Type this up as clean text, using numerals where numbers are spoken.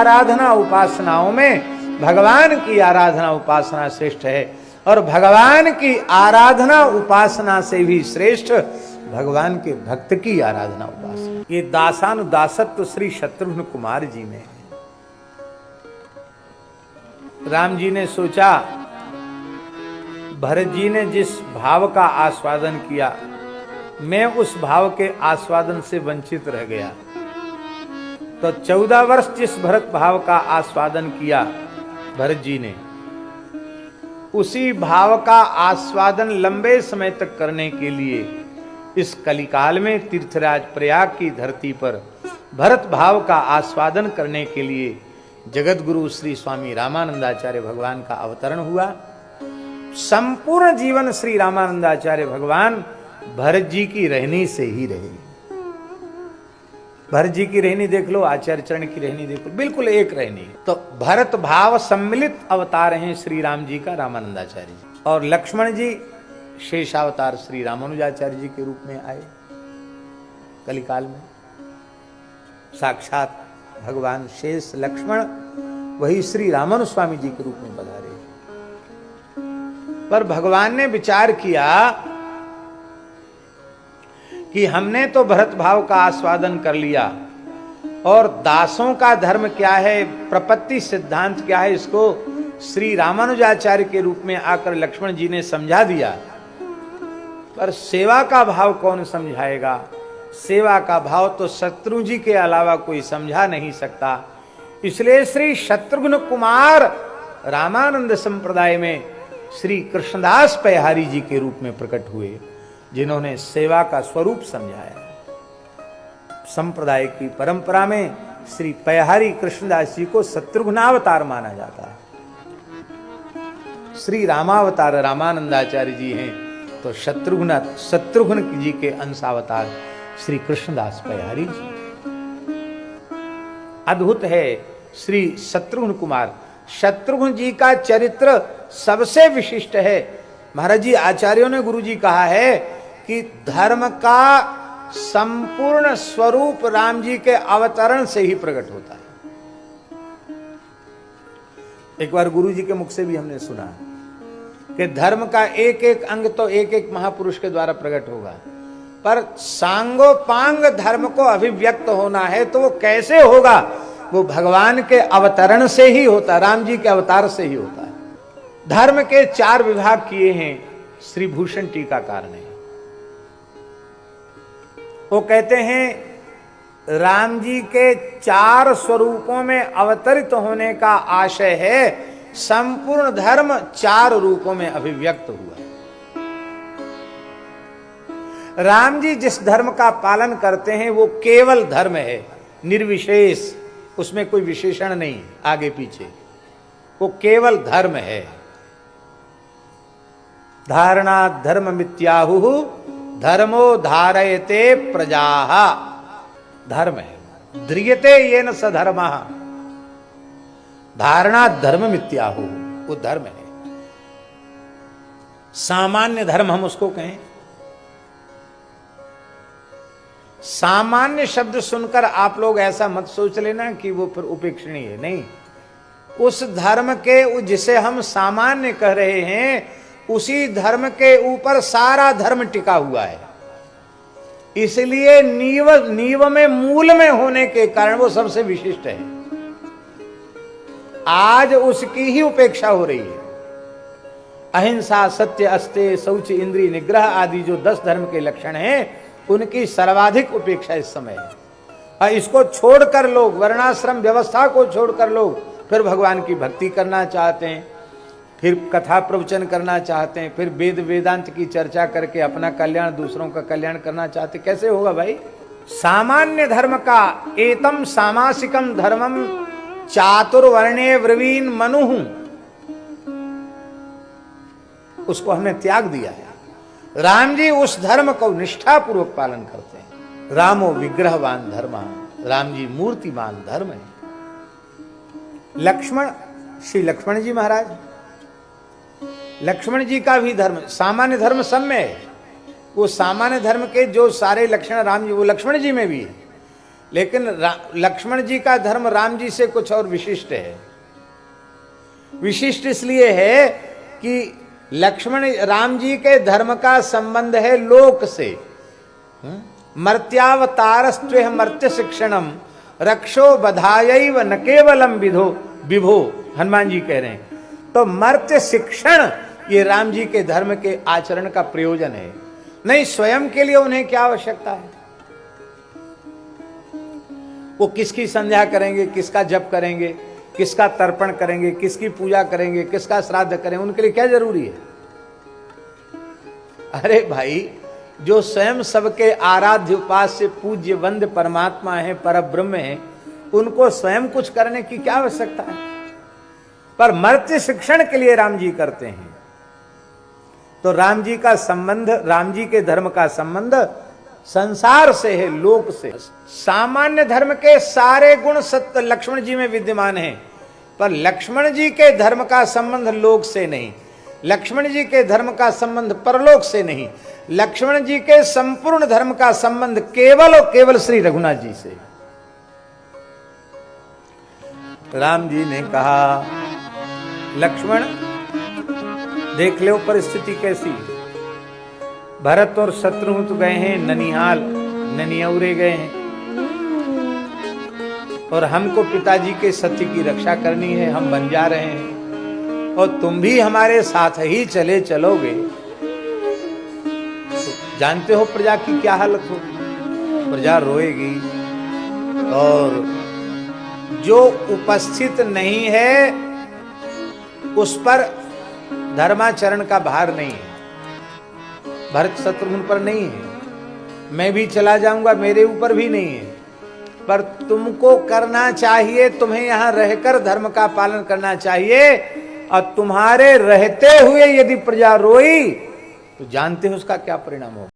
आराधना उपासनाओं में भगवान की आराधना उपासना श्रेष्ठ है, और भगवान की आराधना उपासना से भी श्रेष्ठ भगवान के भक्त की आराधना उपासना। ये दासानुदासत्व श्री शत्रुघ्न कुमार जी में है। राम जी ने सोचा, भरत जी ने जिस भाव का आस्वादन किया, मैं उस भाव के आस्वादन से वंचित रह गया। तो 14 वर्ष जिस भरत भाव का आस्वादन किया भरत जी ने, उसी भाव का आस्वादन लंबे समय तक करने के लिए इस कलिकाल में तीर्थराज प्रयाग की धरती पर भरत भाव का आस्वादन करने के लिए जगत गुरु श्री स्वामी रामानंदाचार्य भगवान का अवतरण हुआ। संपूर्ण जीवन श्री रामानंदाचार्य भगवान भरत जी की रहनी से ही रहे। भरत जी की रहनी देख लो, आचार्य चरण की रहनी देख लो, बिल्कुल एक रहनी है। तो भरत भाव सम्मिलित अवतार हैं श्री राम जी का रामानंदाचार्य जी, और लक्ष्मण जी शेषावतार श्री रामानुजाचार्य जी के रूप में आए। कलिकाल में साक्षात भगवान शेष लक्ष्मण वही श्री रामानु स्वामी जी के रूप में पधारे। पर भगवान ने विचार किया कि हमने तो भरत भाव का आस्वादन कर लिया, और दासों का धर्म क्या है, प्रपत्ति सिद्धांत क्या है, इसको श्री रामानुजाचार्य के रूप में आकर लक्ष्मण जी ने समझा दिया। पर सेवा का भाव कौन समझाएगा? सेवा का भाव तो शत्रुघ्न जी के अलावा कोई समझा नहीं सकता। इसलिए श्री शत्रुघ्न कुमार रामानंद संप्रदाय में श्री कृष्णदास पैहारी जी के रूप में प्रकट हुए, जिन्होंने सेवा का स्वरूप समझाया। संप्रदाय की परंपरा में श्री पैहारी कृष्णदास जी को शत्रुघ्नावतार माना जाता है। श्री रामावतार रामानंदाचार्य जी हैं, तो शत्रुघ्न जी के अंशावतार श्री कृष्णदास पैहारी जी। अद्भुत है श्री शत्रुघ्न कुमार। शत्रुघ्न जी का चरित्र सबसे विशिष्ट है। महाराज जी आचार्यों ने गुरु जी कहा है कि धर्म का संपूर्ण स्वरूप राम जी के अवतरण से ही प्रकट होता है। एक बार गुरु जी के मुख से भी हमने सुना कि धर्म का एक एक अंग तो एक एक महापुरुष के द्वारा प्रकट होगा, पर सांगोपांग धर्म को अभिव्यक्त होना है तो वो कैसे होगा? वो भगवान के अवतरण से ही होता है, राम जी के अवतार से ही होता है। धर्म के 4 विभाग किए हैं श्री भूषण टीकाकार ने। वो कहते हैं राम जी के 4 स्वरूपों में अवतरित होने का आशय है, संपूर्ण धर्म 4 रूपों में अभिव्यक्त हुआ। राम जी जिस धर्म का पालन करते हैं वो केवल धर्म है, निर्विशेष, उसमें कोई विशेषण नहीं आगे पीछे, वो केवल धर्म है। धारणा धर्म मित्याहु धर्मो धारयते प्रजाः, धर्म है। ध्रियते येन स धर्मः, धारणा धर्म मित्याहु, वो धर्म है। सामान्य धर्म हम उसको कहें। सामान्य शब्द सुनकर आप लोग ऐसा मत सोच लेना कि वो फिर उपेक्षणीय है, नहीं। उस धर्म के, जिसे हम सामान्य कह रहे हैं, उसी धर्म के ऊपर सारा धर्म टिका हुआ है। इसलिए नींव में, मूल में होने के कारण वो सबसे विशिष्ट है। आज उसकी ही उपेक्षा हो रही है। अहिंसा, सत्य, अस्तेय, शौच, इंद्रिय निग्रह आदि जो 10 धर्म के लक्षण हैं, उनकी सर्वाधिक उपेक्षा इस समय है। और इसको छोड़कर लोग, वर्णाश्रम व्यवस्था को छोड़कर लोग फिर भगवान की भक्ति करना चाहते हैं, फिर कथा प्रवचन करना चाहते हैं, फिर वेद वेदांत की चर्चा करके अपना कल्याण, दूसरों का कल्याण करना चाहते। कैसे होगा भाई? सामान्य धर्म का एतम सामासिकम धर्मम चातुर्वर्णे ब्रवीन मनुहु, उसको हमने त्याग दिया है। राम जी उस धर्म को निष्ठा पूर्वक पालन करते हैं। रामो विग्रहवान धर्म, राम जी मूर्तिमान धर्म है। लक्ष्मण, श्री लक्ष्मण जी महाराज, लक्ष्मण जी का भी धर्म सामान्य धर्म सब में है। वो सामान्य धर्म के जो सारे लक्षण राम जी, वो लक्ष्मण जी में भी है। लेकिन लक्ष्मण जी का धर्म राम जी से कुछ और विशिष्ट है। विशिष्ट इसलिए है कि राम जी के धर्म का संबंध है लोक से। मर्त्यावतारस्त्वेह मर्त्य शिक्षणम रक्षो बधायैव न केवलम विभो, हनुमान जी कह रहे हैं। तो मर्त्य शिक्षण ये राम जी के धर्म के आचरण का प्रयोजन है, नहीं स्वयं के लिए उन्हें क्या आवश्यकता है। वो किसकी संध्या करेंगे, किसका जप करेंगे, किसका तर्पण करेंगे, किसकी पूजा करेंगे, किसका श्राद्ध करेंगे, उनके लिए क्या जरूरी है। अरे भाई, जो स्वयं सबके आराध्य उपास्य पूज्य वंद्य परमात्मा है, परब्रह्म है, उनको स्वयं कुछ करने की क्या आवश्यकता है। पर मर्त्य शिक्षण के लिए राम जी करते हैं। तो राम जी का संबंध, राम जी के धर्म का संबंध संसार से है, लोक से। सामान्य धर्म के सारे गुण सत्य लक्ष्मण जी में विद्यमान हैं, पर लक्ष्मण जी के धर्म का संबंध लोक से नहीं, लक्ष्मण जी के धर्म का संबंध परलोक से नहीं, लक्ष्मण जी के संपूर्ण धर्म का संबंध केवल और केवल श्री रघुनाथ जी से। राम जी ने कहा, लक्ष्मण देख लो परिस्थिति कैसी। भरत और शत्रुघ्न तो गए हैं ननिहाल, ननियौरे गए हैं, और हमको पिताजी के सत्य की रक्षा करनी है, हम बन जा रहे हैं, और तुम भी हमारे साथ ही चलोगे। तो जानते हो प्रजा की क्या हालत होगी, प्रजा रोएगी, और जो उपस्थित नहीं है उस पर धर्माचरण का भार नहीं है, भरत शत्रुघ्न पर नहीं है, मैं भी चला जाऊंगा मेरे ऊपर भी नहीं है, पर तुमको करना चाहिए, तुम्हें यहां रहकर धर्म का पालन करना चाहिए। और तुम्हारे रहते हुए यदि प्रजा रोई तो जानते हो उसका क्या परिणाम होगा।